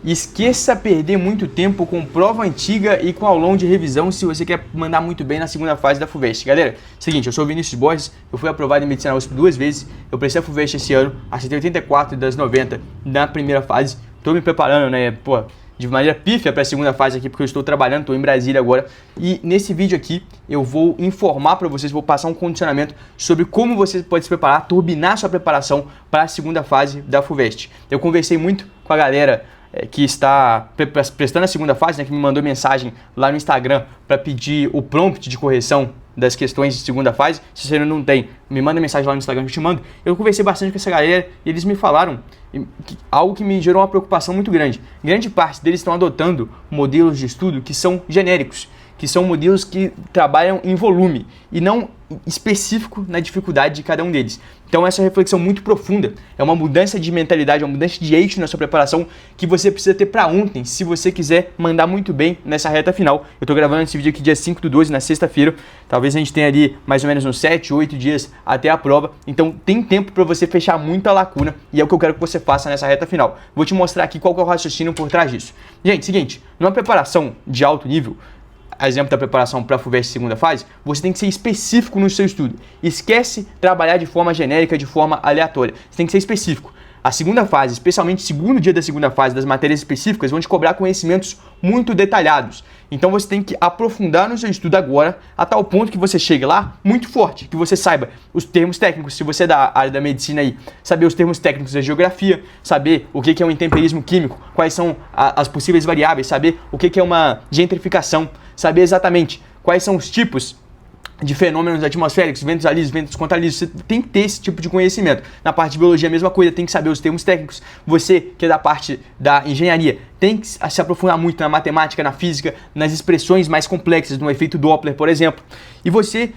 Esqueça perder muito tempo com prova antiga e com aulão de revisão se você quer mandar muito bem na segunda fase da FUVEST. Galera, seguinte, eu sou o Vinícius Borges, eu fui aprovado em Medicina USP 2 vezes, eu prestei a FUVEST esse ano, acertei 84 das 90 na primeira fase, tô me preparando, né, de maneira pífia para a segunda fase aqui, porque eu estou trabalhando, estou em Brasília agora, e nesse vídeo aqui eu vou informar para vocês, vou passar um condicionamento sobre como você pode se preparar, turbinar sua preparação para a segunda fase da FUVEST. Eu conversei muito com a galera que está prestando a segunda fase, né, que me mandou mensagem lá no Instagram para pedir o prompt de correção das questões de segunda fase. Se você não tem, me manda mensagem lá no Instagram que eu te mando. Eu conversei bastante com essa galera e eles me falaram algo que me gerou uma preocupação muito grande. Grande parte deles estão adotando modelos de estudo que são genéricos, que são modelos que trabalham em volume e não específico na dificuldade de cada um deles. Então essa reflexão muito profunda, é uma mudança de mentalidade, uma mudança de eixo na sua preparação que você precisa ter para ontem, se você quiser mandar muito bem nessa reta final. Eu estou gravando esse vídeo aqui dia 5/12, na sexta-feira, talvez a gente tenha ali mais ou menos uns 7, 8 dias até a prova, então tem tempo para você fechar muita lacuna e é o que eu quero que você faça nessa reta final. Vou te mostrar aqui qual que é o raciocínio por trás disso. Gente, seguinte, numa preparação de alto nível, exemplo da preparação para a FUVEST segunda fase, você tem que ser específico no seu estudo. Esquece trabalhar de forma genérica, de forma aleatória. Você tem que ser específico. A segunda fase, especialmente o segundo dia da segunda fase das matérias específicas, vão te cobrar conhecimentos muito detalhados. Então você tem que aprofundar no seu estudo agora, a tal ponto que você chegue lá muito forte, que você saiba os termos técnicos, se você é da área da medicina aí, saber os termos técnicos da geografia, saber o que é um intemperismo químico, quais são as possíveis variáveis, saber o que é uma gentrificação, saber exatamente quais são os tipos de fenômenos atmosféricos, ventos alísios, ventos contralísios. Você tem que ter esse tipo de conhecimento. Na parte de biologia, a mesma coisa, tem que saber os termos técnicos. Você, que é da parte da engenharia, tem que se aprofundar muito na matemática, na física, nas expressões mais complexas, no efeito Doppler, por exemplo. E você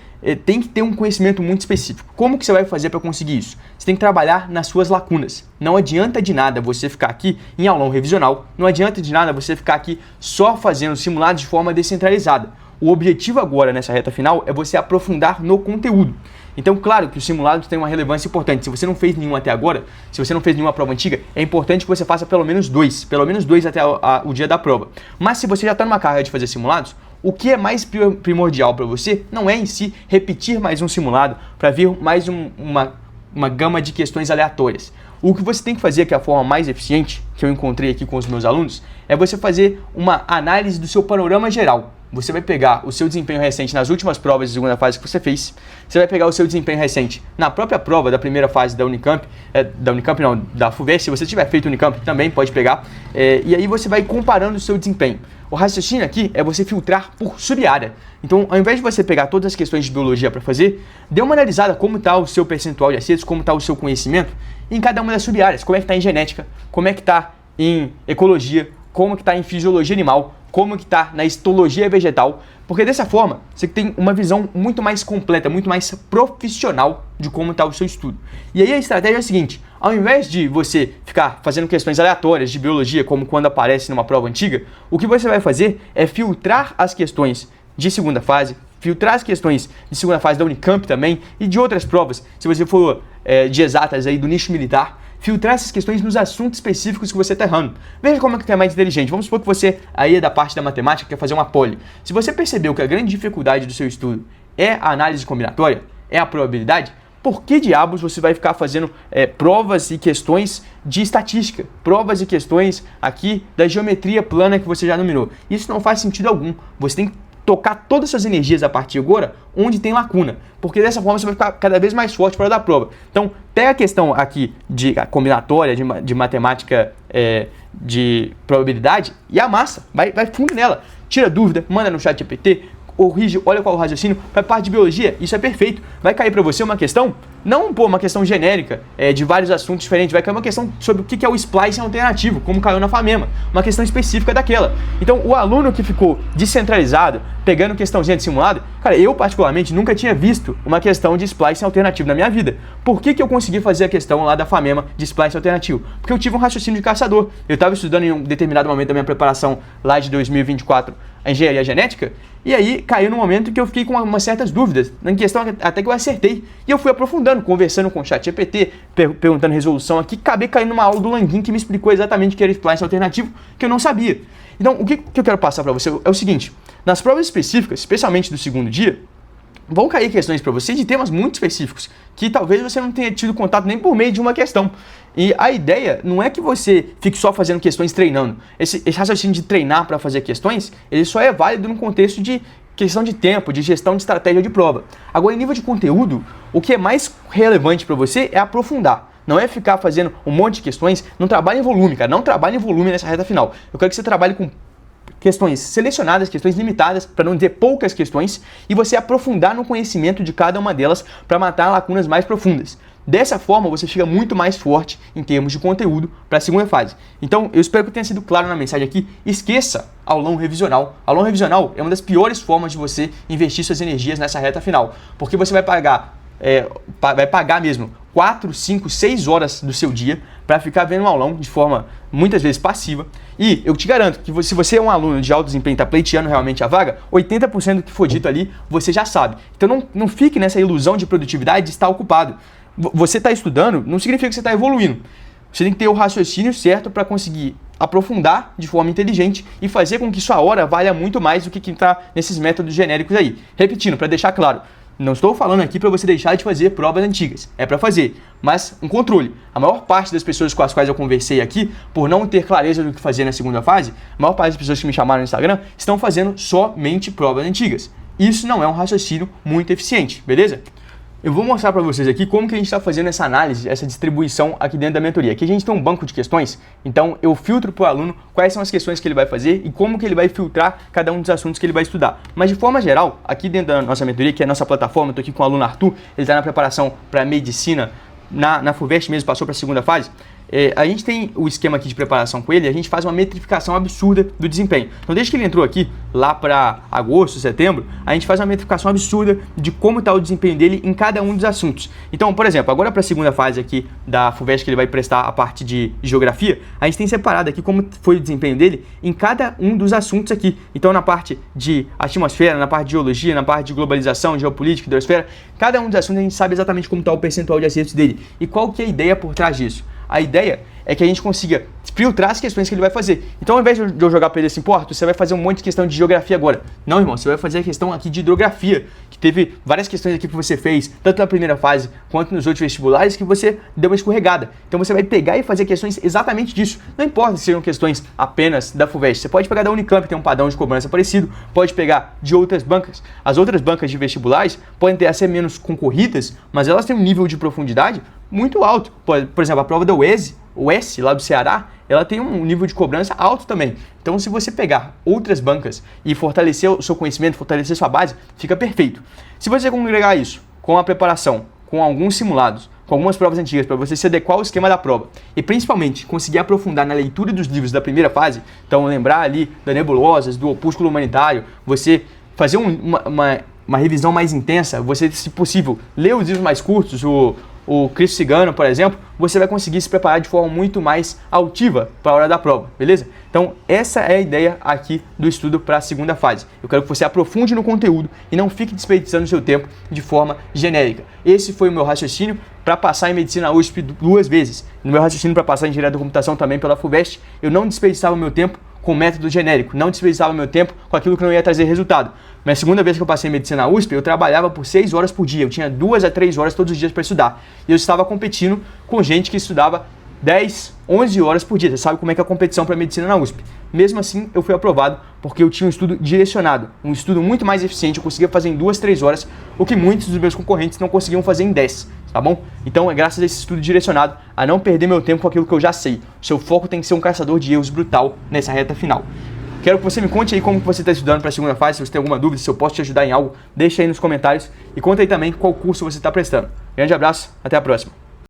tem que ter um conhecimento muito específico. Como que você vai fazer para conseguir isso? Você tem que trabalhar nas suas lacunas. Não adianta de nada você ficar aqui em aulão revisional, não adianta de nada você ficar aqui só fazendo simulados de forma descentralizada. O objetivo agora, nessa reta final, é você aprofundar no conteúdo. Então, claro que os simulados têm uma relevância importante. Se você não fez nenhum até agora, se você não fez nenhuma prova antiga, é importante que você faça pelo menos dois até o dia da prova. Mas se você já está numa carga de fazer simulados, o que é mais primordial para você não é em si repetir mais um simulado para vir mais uma gama de questões aleatórias. O que você tem que fazer, que é a forma mais eficiente, que eu encontrei aqui com os meus alunos, é você fazer uma análise do seu panorama geral. Você vai pegar o seu desempenho recente nas últimas provas de segunda fase que você fez, você vai pegar o seu desempenho recente na própria prova da primeira fase da Unicamp, da FUVEST, se você tiver feito Unicamp também pode pegar, e aí você vai comparando o seu desempenho. O raciocínio aqui é você filtrar por sub-área. Então, ao invés de você pegar todas as questões de biologia para fazer, dê uma analisada como está o seu percentual de acertos, como está o seu conhecimento em cada uma das sub-áreas, como é que está em genética, como é que está em ecologia, como que está em fisiologia animal, como que está na histologia vegetal, porque dessa forma você tem uma visão muito mais completa, muito mais profissional de como está o seu estudo. E aí a estratégia é a seguinte: ao invés de você ficar fazendo questões aleatórias de biologia, como quando aparece numa prova antiga, o que você vai fazer é filtrar as questões de segunda fase, filtrar as questões de segunda fase da Unicamp também e de outras provas, se você for de exatas aí do nicho militar, filtrar essas questões nos assuntos específicos que você está errando. Veja como é que é mais inteligente. Vamos supor que você aí é da parte da matemática, quer fazer uma poli. Se você percebeu que a grande dificuldade do seu estudo é a análise combinatória, é a probabilidade, por que diabos você vai ficar fazendo provas e questões de estatística, provas e questões aqui da geometria plana que você já dominou? Isso não faz sentido algum. Você tem que tocar todas as suas energias a partir de agora onde tem lacuna, porque dessa forma você vai ficar cada vez mais forte para dar prova. Então, pega a questão aqui de combinatória, de matemática, de probabilidade e amassa, vai fundo nela, tira dúvida, manda no chat GPT, corrige, olha qual é o raciocínio. Para a parte de biologia, isso é perfeito. Vai cair para você uma questão, não uma questão genérica, de vários assuntos diferentes, vai cair uma questão sobre o que é o splicing alternativo, como caiu na FAMEMA, uma questão específica daquela. Então, o aluno que ficou descentralizado, pegando questãozinha de simulado, cara, eu particularmente nunca tinha visto uma questão de splicing alternativo na minha vida. Por que eu consegui fazer a questão lá da FAMEMA de splicing alternativo? Porque eu tive um raciocínio de caçador. Eu estava estudando em um determinado momento da minha preparação lá de 2024 a engenharia genética, e aí caiu no momento que eu fiquei com umas certas dúvidas, na questão até que eu acertei, e eu fui aprofundando, conversando com o ChatGPT, perguntando resolução aqui, acabei caindo numa aula do Languin que me explicou exatamente o que era splice alternativo, que eu não sabia. Então, o que eu quero passar para você é o seguinte, nas provas específicas, especialmente do segundo dia, vão cair questões para você de temas muito específicos, que talvez você não tenha tido contato nem por meio de uma questão. E a ideia não é que você fique só fazendo questões treinando. Esse raciocínio de treinar para fazer questões, ele só é válido no contexto de questão de tempo, de gestão de estratégia de prova. Agora, em nível de conteúdo, o que é mais relevante para você é aprofundar. Não é ficar fazendo um monte de questões, não trabalhe em volume, cara, não trabalhe em volume nessa reta final. Eu quero que você trabalhe com questões selecionadas, questões limitadas, para não dizer poucas questões, e você aprofundar no conhecimento de cada uma delas para matar lacunas mais profundas. Dessa forma, você fica muito mais forte em termos de conteúdo para a segunda fase. Então, eu espero que tenha sido claro na mensagem aqui. Esqueça aulão revisional. Aulão revisional é uma das piores formas de você investir suas energias nessa reta final, porque você vai pagar mesmo 4, 5, 6 horas do seu dia para ficar vendo um aulão de forma muitas vezes passiva. E eu te garanto que se você é um aluno de alto desempenho e está pleiteando realmente a vaga, 80% do que for dito ali você já sabe. Então não fique nessa ilusão de produtividade de estar ocupado. Você está estudando não significa que você está evoluindo. Você tem que ter o raciocínio certo para conseguir aprofundar de forma inteligente e fazer com que sua hora valha muito mais do que quem está nesses métodos genéricos aí. Repetindo, para deixar claro, não estou falando aqui para você deixar de fazer provas antigas, é para fazer, mas um controle. A maior parte das pessoas com as quais eu conversei aqui, por não ter clareza do que fazer na segunda fase, a maior parte das pessoas que me chamaram no Instagram estão fazendo somente provas antigas. Isso não é um raciocínio muito eficiente, beleza? Eu vou mostrar para vocês aqui como que a gente está fazendo essa análise, essa distribuição aqui dentro da mentoria. Aqui a gente tem um banco de questões, então eu filtro para o aluno quais são as questões que ele vai fazer e como que ele vai filtrar cada um dos assuntos que ele vai estudar. Mas de forma geral, aqui dentro da nossa mentoria, que é a nossa plataforma, eu estou aqui com o aluno Arthur, ele está na preparação para medicina, na FUVEST mesmo, passou para a segunda fase. A gente tem o esquema aqui de preparação com ele, a gente faz uma metrificação absurda do desempenho. Então desde que ele entrou aqui, lá para agosto, setembro, a gente faz uma metrificação absurda de como está o desempenho dele em cada um dos assuntos. Então, por exemplo, agora para a segunda fase aqui da FUVEST, que ele vai prestar a parte de geografia, a gente tem separado aqui como foi o desempenho dele em cada um dos assuntos aqui. Então na parte de atmosfera, na parte de geologia, na parte de globalização, geopolítica, hidrosfera, cada um dos assuntos a gente sabe exatamente como está o percentual de acertos dele. E qual que é a ideia por trás disso? A ideia é que a gente consiga filtrar as questões que ele vai fazer. Então, ao invés de eu jogar para ele assim, pô, você vai fazer um monte de questão de geografia agora. Não, irmão, você vai fazer a questão aqui de hidrografia, que teve várias questões aqui que você fez, tanto na primeira fase quanto nos outros vestibulares, que você deu uma escorregada. Então, você vai pegar e fazer questões exatamente disso. Não importa se sejam questões apenas da FUVEST. Você pode pegar da Unicamp, que tem um padrão de cobrança parecido, pode pegar de outras bancas. As outras bancas de vestibulares podem ter a ser menos concorridas, mas elas têm um nível de profundidade muito alto. Por exemplo, a prova da UES, lá do Ceará, ela tem um nível de cobrança alto também. Então, se você pegar outras bancas e fortalecer o seu conhecimento, fortalecer sua base, fica perfeito. Se você congregar isso com a preparação, com alguns simulados, com algumas provas antigas, para você se adequar ao esquema da prova e principalmente conseguir aprofundar na leitura dos livros da primeira fase, então lembrar ali da Nebulosas, do Opúsculo Humanitário, você fazer uma revisão mais intensa, você, se possível, ler os livros mais curtos, o Cristo Cigano, por exemplo, você vai conseguir se preparar de forma muito mais altiva para a hora da prova, beleza? Então, essa é a ideia aqui do estudo para a segunda fase. Eu quero que você aprofunde no conteúdo e não fique desperdiçando o seu tempo de forma genérica. Esse foi o meu raciocínio para passar em Medicina USP 2 vezes. No meu raciocínio para passar em Engenharia da Computação também pela FUVEST, eu não desperdiçava o meu tempo com método genérico, não desperdiçava meu tempo com aquilo que não ia trazer resultado. Minha segunda vez que eu passei em Medicina USP, eu trabalhava por 6 horas por dia, eu tinha 2 a 3 horas todos os dias para estudar. E eu estava competindo com gente que estudava 10, 11 horas por dia. Você sabe como é que é a competição para medicina na USP. Mesmo assim, eu fui aprovado porque eu tinha um estudo direcionado, um estudo muito mais eficiente. Eu conseguia fazer em 2, 3 horas, o que muitos dos meus concorrentes não conseguiam fazer em 10, tá bom? Então, é graças a esse estudo direcionado a não perder meu tempo com aquilo que eu já sei. O seu foco tem que ser um caçador de erros brutal nessa reta final. Quero que você me conte aí como você está estudando para a segunda fase. Se você tem alguma dúvida, se eu posso te ajudar em algo, deixa aí nos comentários. E conta aí também qual curso você está prestando. Grande abraço, até a próxima.